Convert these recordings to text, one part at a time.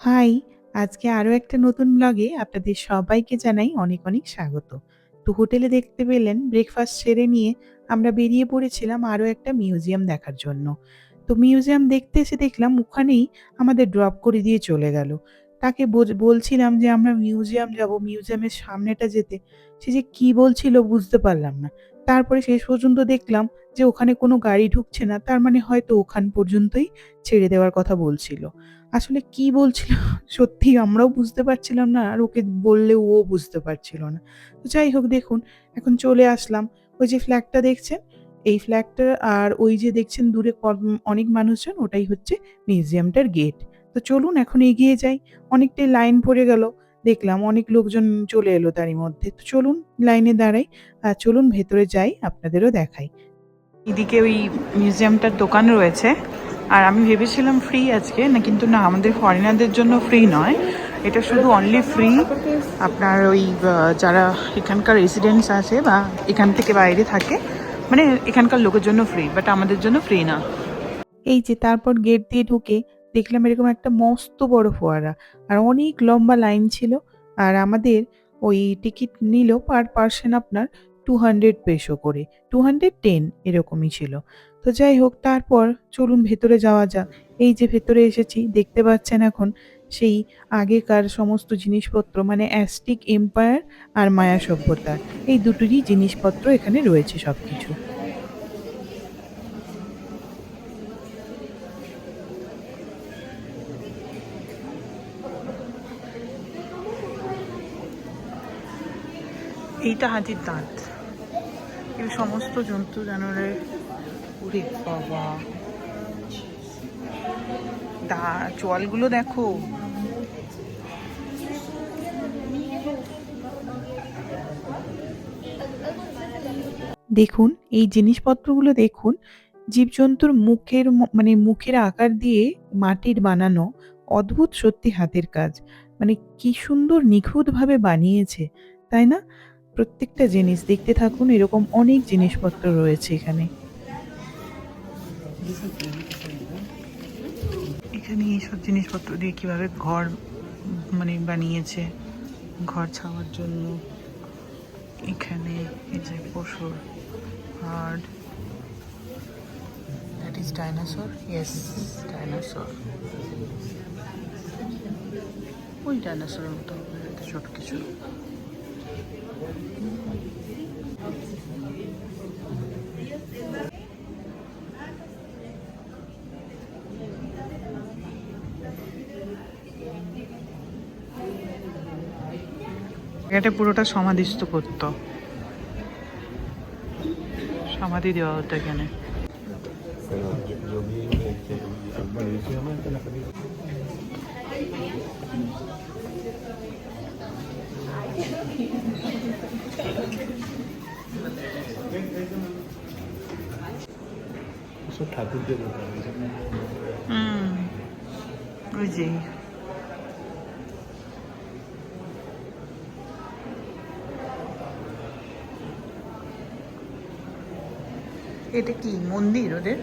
High! আজকে আরো একটা নতুন ব্লগে আপনাদের সবাইকে জানাই অনেক, অনেক স্বাগত। তো হোটেলে দেখতে পেলেন ব্রেকফাস্ট সেরে নিয়ে আমরা বেরিয়ে পড়েছিলাম আরো একটা মিউজিয়াম দেখার জন্য। তো মিউজিয়াম দেখতে এসে দেখলাম ওখানেই আমাদের ড্রপ করে দিয়ে চলে গেল। তাকে বলছিলাম যে আমরা মিউজিয়াম যাবো, মিউজিয়ামের সামনেটা যেতে। সে যে কি বলছিল বুঝতে পারলাম না। তারপরে শেষ পর্যন্ত দেখলাম যে ওখানে কোনো গাড়ি ঢুকছে না। তার মানে হয়তো ওখান পর্যন্তই ছেড়ে দেওয়ার কথা বলছিল। আসলে কি বলছিল সত্যিই আমরাও বুঝতে পারছিলাম না, আর ওকে বললেও ও বুঝতে পারছিল না। তো যাই হোক দেখুন, এখন চলে আসলাম। ওই যে ফ্ল্যাগটা দেখছেন, এই ফ্ল্যাগটা আর ওই যে দেখছেন দূরে অনেক মানুষজন, ওটাই হচ্ছে মিউজিয়ামটার গেট। তো চলুন এখন এগিয়ে যাই। অনেকটাই লাইন পড়ে গেল। দেখলাম অনেক লোকজন চলে এলো তারই মধ্যে। তো চলুন লাইনে দাঁড়াই। আর চলুন ভেতরে যাই, আপনাদেরও দেখাই। এদিকে ওই মিউজিয়ামটার দোকান রয়েছে। আর আমি ভেবেছিলাম ফ্রি আজকে না, কিন্তু না, আমাদের ফরেনারদের জন্য ফ্রি নয়। এটা শুধু অনলি ফ্রি আপনার ওই যারা এখানকার রেসিডেন্টস আছে বা এখান থেকে বাইরে থাকে, মানে এখানকার লোকের জন্য ফ্রি, বাট আমাদের জন্য ফ্রি না। এই যে তারপর গেট দিয়ে ঢুকে দেখলাম এরকম একটা মস্ত বড় ফোয়ারা, আর অনেক লম্বা লাইন ছিল। আর আমাদের ওই টিকিট নিল পার পার্সন আপনার 200 পেসো করে, 210 এরকমই ছিল। তো যাই হোক, তারপর চলুন ভেতরে যাওয়া যাক। এই যে ভেতরে এসেছি, দেখতে পাচ্ছেন এখন সেই আগেকার সমস্ত জিনিসপত্র, মানে অ্যাজটেক এম্পায়ার আর মায়া সভ্যতার এই দুটোরই জিনিসপত্র এখানে রয়েছে সবকিছু। এইটা হাতির দাঁত, এই সমস্ত জন্তু জানোয়ারের। ওরে বাবা, চোয়ালগুলো দেখো। দেখুন এই জিনিসপত্রগুলো দেখুন, জীবজন্তুর মানে মুখের আকার দিয়ে মাটির বানানো, অদ্ভুত সত্যি হাতের কাজ। মানে কি সুন্দর নিখুঁতভাবে বানিয়েছে, তাই না? প্রত্যেকটা জিনিস দেখতে থাকুন, এরকম অনেক জিনিসপত্র রয়েছে এখানে। এখানে এইসব জিনিসপত্র দিয়ে কিভাবে ঘর মানে বানিয়েছে, ঘর ছাওয়ার জন্য। এখানে এই যে পশুর হাড়, that is dinosaur, yes dinosaur. ওই ডাইনোসরের মতো ছোট কিছু। এটা পুরোটা সমাধিস্থ করতো, সমাধি দেওয়া হতো এখানে। ঠাকুরদের ওই যে এটা কি মন্দির ওদের?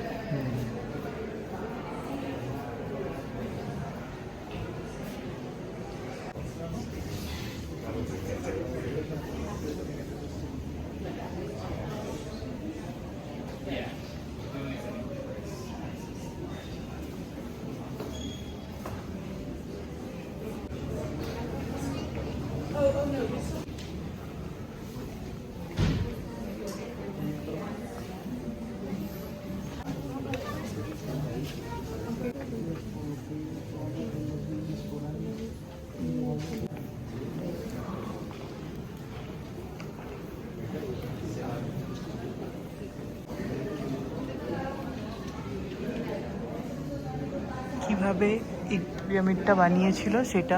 কিভাবে এই পিরামিডটা বানিয়েছিল সেটা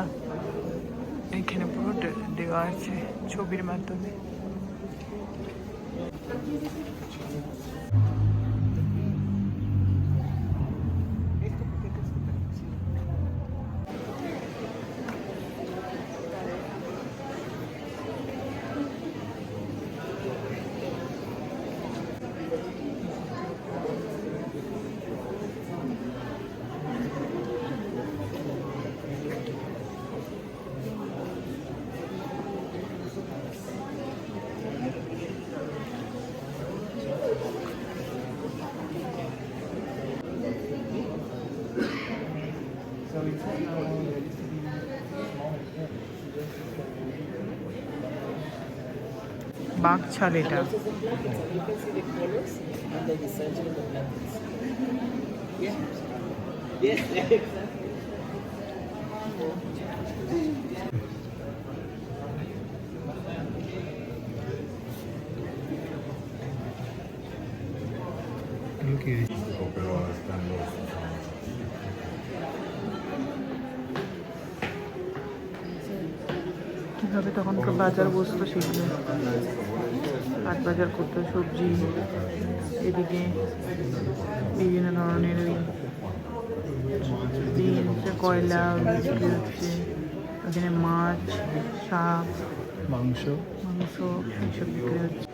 এখানে পুরো দেওয়া আছে ছবির মাধ্যমে। বাঘছাল এটা। কিভাবে তখনকার বাজার বসতো সেগুলো, হাট বাজার করতো, সবজি, এদিকে বিভিন্ন ধরনের ওই বিনস, কয়লা বিক্রি হচ্ছে, ওখানে মাছ, শাক, মাংস এইসব বিক্রি হচ্ছে।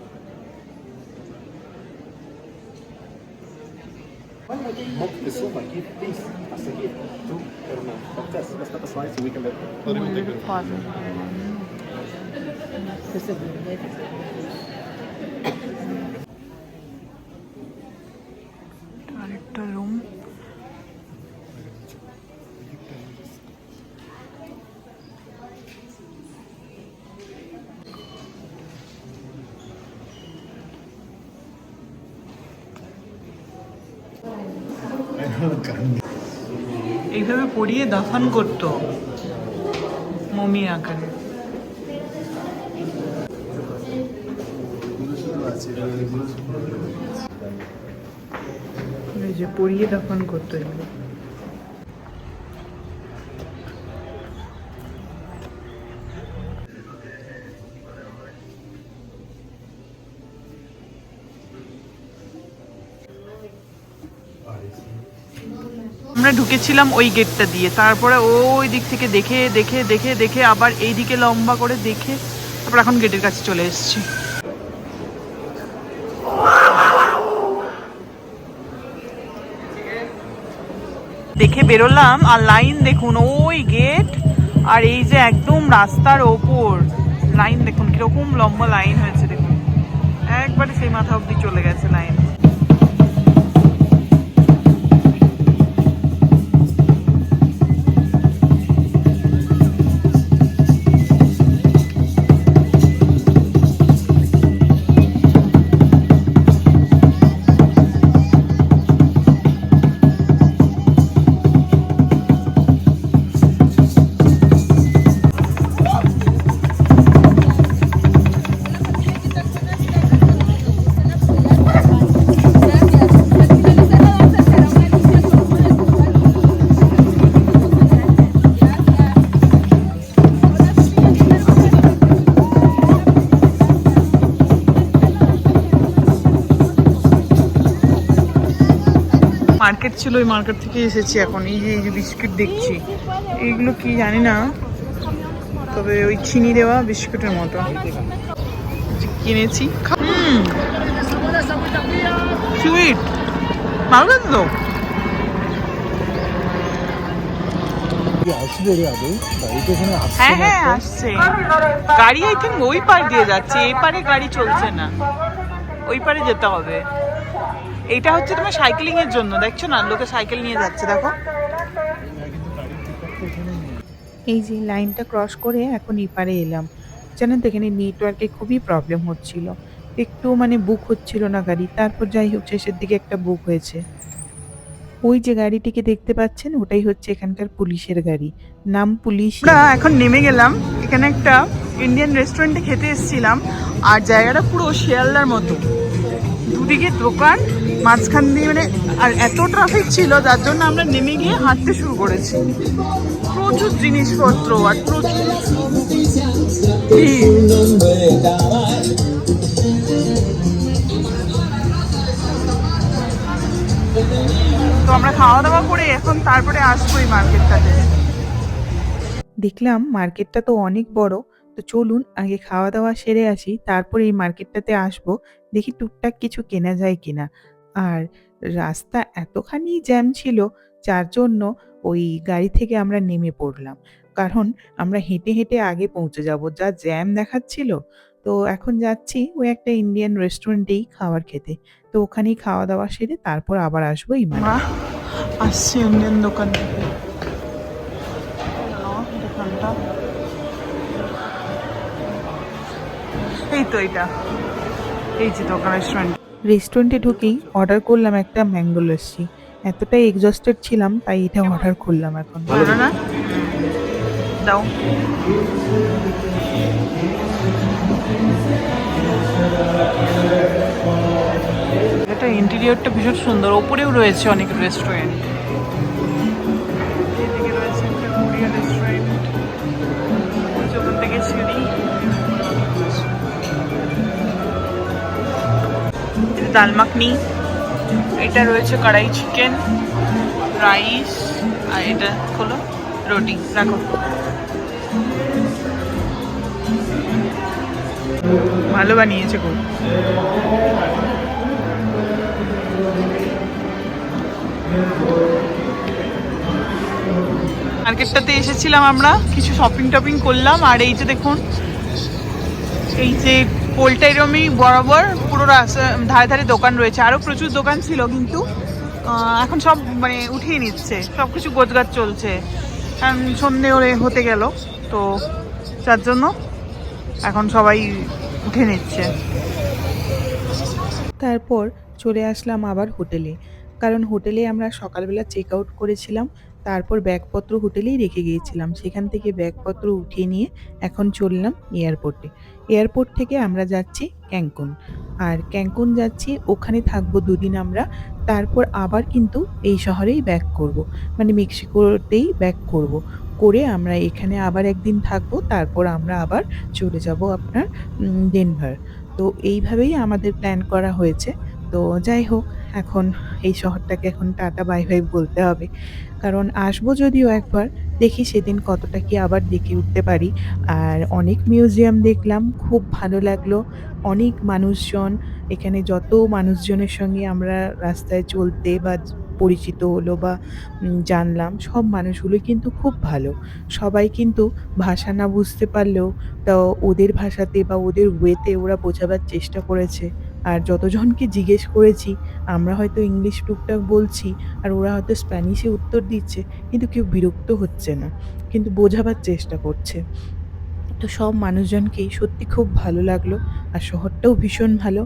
আরেকটা রুম। এইভাবে পড়িয়ে দাফন করতো মমি আকারে। এই যে পড়িয়ে দাফন করতো এগুলো। আমরা ঢুকেছিলাম ওই গেটটা দিয়ে, তারপরে ওই দিক থেকে দেখে দেখে দেখে দেখে আবার এই দিকে লম্বা করে দেখে তারপর এখন গেটের কাছে চলে এসেছি। দেখে বেরোলাম আর লাইন দেখুন, ওই গেট আর এই যে একদম রাস্তার ওপর লাইন দেখুন কিরকম লম্বা লাইন হয়েছে, দেখুন একবারে সেই মাথা অব্দি চলে গেছে লাইন। মার্কেট ছিল, ওই মার্কেট থেকে এসেছি এখন। এই যে বিস্কুট দেখছি, এইগুলো কি জানি না, তবে ওই চিনি দেওয়া বিস্কুটের মতো কিনেছি। সুইট ভালো তো। হ্যাঁ হ্যাঁ আসছে গাড়ি, আই থিঙ্ক ওই পার দিয়ে যাচ্ছে, এই পারে গাড়ি চলছে না, ওই পারে যেতে হবে। এইটা হচ্ছে তোমার সাইকেলিং এর জন্য, দেখছো না লোকে সাইকেল নিয়ে যাচ্ছে, দেখো। এই যে লাইনটা ক্রস করে এখন এপারে এলাম। জানেন তো এখানে নেটওয়ার্কে খুবই প্রবলেম হচ্ছিল, একটু মানে বুক হচ্ছিল না গাড়ি। তারপর যাই হোক শেষের দিকে একটা বুক হয়েছে। ওই যে গাড়িটিকে দেখতে পাচ্ছেন ওটাই হচ্ছে এখানকার পুলিশের গাড়ি, নাম পুলিশ। আমরা এখন নেমে গেলাম, এখানে একটা ইন্ডিয়ান রেস্টুরেন্টে খেতে এসেছিলাম, আর জায়গাটা পুরো শিয়ালদার মতো, দুদিকে দোকান, মাঝখান দিয়ে মানে, আর এত ট্রাফিক ছিল যার জন্য আমরা নেমে গিয়ে হাঁটতে শুরু করেছি। প্রচুর জিনিসপত্র আর প্রচুর তো আমরা খাওয়া দাওয়া করে এখন তারপরে আসবো এই মার্কেটটাতে। দেখলাম মার্কেটটা তো অনেক বড়, তো চলুন আগে খাওয়া দাওয়া সেরে আসি, তারপরে এই মার্কেটটাতে আসবো, দেখি টুকটাক কিছু কেনা যায় কিনা। আর রাস্তা এতখানি জ্যাম ছিল যার জন্য ওই গাড়ি থেকে আমরা নেমে পড়লাম, কারণ আমরা হেঁটে হেঁটে আগে পৌঁছে যাব, যা জ্যাম দেখাচ্ছিল। তো এখন যাচ্ছি ওই একটা ইন্ডিয়ান রেস্টুরেন্টেই খাবার খেতে, তো ওখানেই খাওয়া দাওয়া সেরে তারপর আবার আসবো এই আসছে ইন্ডিয়ান দোকান থেকে। দোকানটা? এই তো এটা, এই যে দোকান রেস্টুরেন্ট। রেস্টুরেন্টে ঢুকেই অর্ডার করলাম একটা ম্যাঙ্গো লস্যি। এতটাই এক্সস্টেড ছিলাম তাই এটা অর্ডার করলাম এখন। ভালো না? দাও। এটা ইন্টেরিয়রটা ভীষণ সুন্দর, ওপরেও রয়েছে অনেক রেস্টুরেন্ট। এদিকে রয়েছে একটা কোরিয়ান রেস্টুরেন্ট, ওখান থেকে সিঁড়ি। দাল মাখনি, এটা রয়েছে কড়াই চিকেন, রাইস, আর এটা হলো রুটি। রাখো। ভালো বানিয়েছে খুব। মার্কেটটাতে এসেছিলাম আমরা, কিছু শপিং টপিং করলাম। আর এই যে দেখুন, এই যে পোলটাইরমি বরাবর পুরো রাস্তা ধারে ধারে দোকান রয়েছে। আরও প্রচুর দোকান ছিল, কিন্তু এখন সব মানে উঠিয়ে নিচ্ছে, সব কিছু গোছগাছ চলছে, কারণ সন্ধে হতে গেল তো, যার জন্য এখন সবাই উঠে নিচ্ছে। তারপর চলে আসলাম আবার হোটেলে, কারণ হোটেলে আমরা সকালবেলা চেক আউট করেছিলাম। তারপর ব্যাগপত্র হোটেলেই রেখে গিয়েছিলাম, সেখান থেকে ব্যাগপত্র উঠিয়ে নিয়ে এখন চললাম এয়ারপোর্টে। এয়ারপোর্ট থেকে আমরা যাচ্ছি ক্যাঙ্কুন, আর ক্যাঙ্কুন যাচ্ছি, ওখানে থাকবো 2 দিন আমরা। তারপর আবার কিন্তু এই শহরেই ব্যাক করব, মানে মেক্সিকোতেই ব্যাক করব। করে আমরা এখানে আবার একদিন থাকবো, তারপর আমরা আবার চলে যাব আপনার ডেনভার। তো এইভাবেই আমাদের প্ল্যান করা হয়েছে। তো যাই হোক, এখন এই শহরটাকে এখন টাটা বাই বাই বলতে হবে, কারণ আসবো যদিও একবার, দেখি সেদিন কতটা কি আবার দেখে উঠতে পারি। আর অনেক মিউজিয়াম দেখলাম, খুব ভালো লাগলো। অনেক মানুষজন, এখানে যত মানুষজনের সঙ্গে আমরা রাস্তায় চলতে বা পরিচিত হলো বা জানলাম, সব মানুষগুলোই কিন্তু খুব ভালো। সবাই কিন্তু ভাষা না বুঝতে পারলেও তো ওদের ভাষাতে বা ওদের ওয়েতে ওরা বোঝাবার চেষ্টা করেছে। আর যতজনকে জিজ্ঞেস করেছি, আমরা হয়তো ইংলিশ টুকটাক বলছি আর ওরা হয়তো স্প্যানিশে উত্তর দিচ্ছে, কিন্তু কেউ বিরক্ত হচ্ছে না, কিন্তু বোঝাবার চেষ্টা করছে। তো সব মানুষজনকেই সত্যি খুব ভালো লাগলো। আর শহরটাও ভীষণ ভালো।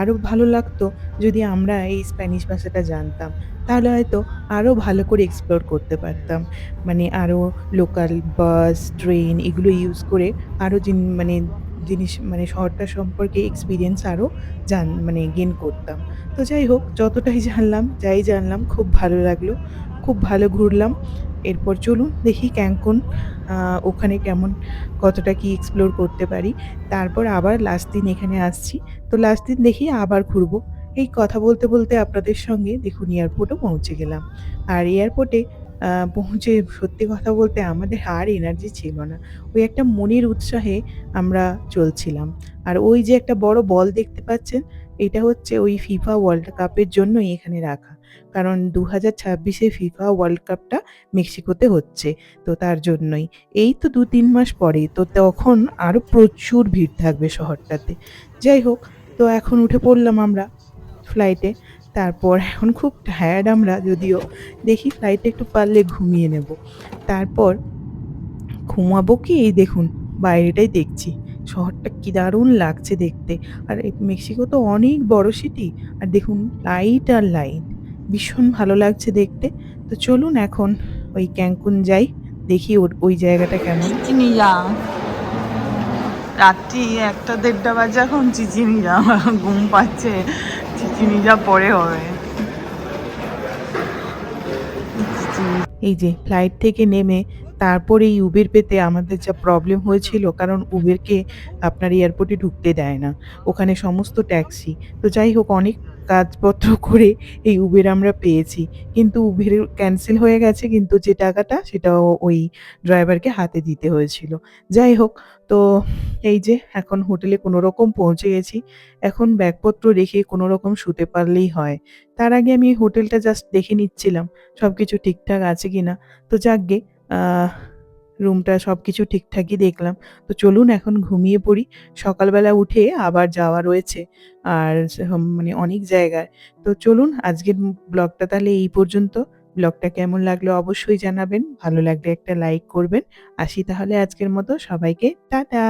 আরও ভালো লাগতো যদি আমরা এই স্প্যানিশ ভাষাটা জানতাম। তাহলে হয়তো আরও ভালো করে এক্সপ্লোর করতে পারতাম। মানে আরও লোকাল বাস, ট্রেন এগুলো ইউজ করে আরও মানে জিনিস, মানে শহরটা সম্পর্কে এক্সপেরিয়েন্স আরও মানে গেইন করতাম। তো যাই হোক, যতটাই জানলাম, যাই জানলাম খুব ভালো লাগলো। খুব ভালো ঘুরলাম। এরপর চলুন দেখি ক্যাঙ্কুন ওখানে কেমন, কতটা কি এক্সপ্লোর করতে পারি। তারপর আবার লাস্ট দিন এখানে আসছি। তো লাস্ট দিন দেখি আবার ঘুরবো। এই কথা বলতে, বলতে আপনাদের সঙ্গে দেখুন এয়ারপোর্টও পৌঁছে গেলাম। আর এয়ারপোর্টে পৌঁছে সত্যি কথা বলতে আমাদের আর এনার্জি ছিল না। ওই একটা মনের উৎসাহে আমরা চলছিলাম। আর ওই যে একটা বড় বল দেখতে পাচ্ছেন, এটা হচ্ছে ওই ফিফা ওয়ার্ল্ড কাপের জন্যই এখানে রাখা। কারণ 2026 ফিফা ওয়ার্ল্ড কাপটা মেক্সিকোতে হচ্ছে। তো তার জন্যই। এই তো ২-৩ মাস পরে, তো তখন আরো প্রচুর ভিড় থাকবে শহরটাতে। যাই হোক, তো এখন উঠে পড়লাম আমরা ফ্লাইটে। তারপর এখন খুব টায়ার্ড আমরা যদিও, দেখি ফ্লাইটে একটু পারলে ঘুমিয়ে নেব। তারপর ঘুমাবো কি, এই দেখুন বাইরেটাই দেখছি। শহরটা কি দারুণ লাগছে দেখতে। আর এই মেক্সিকো তো অনেক বড় সিটি। আর দেখুন লাইট আর লাইট। ভীষণ ভালো লাগছে দেখতে। তো চলুন এখন ওই ক্যাঙ্কুন যাই। দেখি ওর ওই জায়গাটা কেমন। চিচিনিয়া, রাত্রি 1টা 1:30 বাজে, এখন চিচিনিয়া। ঘুম পাচ্ছে, চিচিনিয়া পরে হবে। এই যে ফ্লাইট থেকে নেমে তারপর এই উবের পেতে আমাদের যা প্রবলেম হয়েছিল, কারণ উবেরকে আপনার এয়ারপোর্টে ঢুকতে দেয় না, ওখানে সমস্ত ট্যাক্সি। তো যাই হোক, অনেক কাজপত্র করে এই উবের আমরা পেয়েছি, কিন্তু উবের ক্যান্সেল হয়ে গেছে, কিন্তু যে টাকাটা সেটাও ওই ড্রাইভারকে হাতে দিতে হয়েছিল। যাই হোক, তো এই যে এখন হোটেলে কোনো রকম পৌঁছে গেছি। এখন ব্যাগপত্র রেখে কোনো রকম শুতে পারলেই হয়। তার আগে আমি এই হোটেলটা জাস্ট দেখে নিচ্ছিলাম সবকিছু ঠিকঠাক আছে কিনা। তো যাকগে, আহ রুমটা সবকিছু ঠিকঠাকই দেখলাম। তো চলুন এখন ঘুমিয়ে পড়ি। সকালবেলা উঠে আবার যাওয়া রয়েছে। আর মানে অনেক জায়গায়। তো চলুন আজকের ব্লগটা তাহলে এই পর্যন্ত। ব্লগটা কেমন লাগলো অবশ্যই জানাবেন। ভালো লাগলে একটা লাইক করবেন। আসি তাহলে আজকের মতো, সবাইকে টাটা।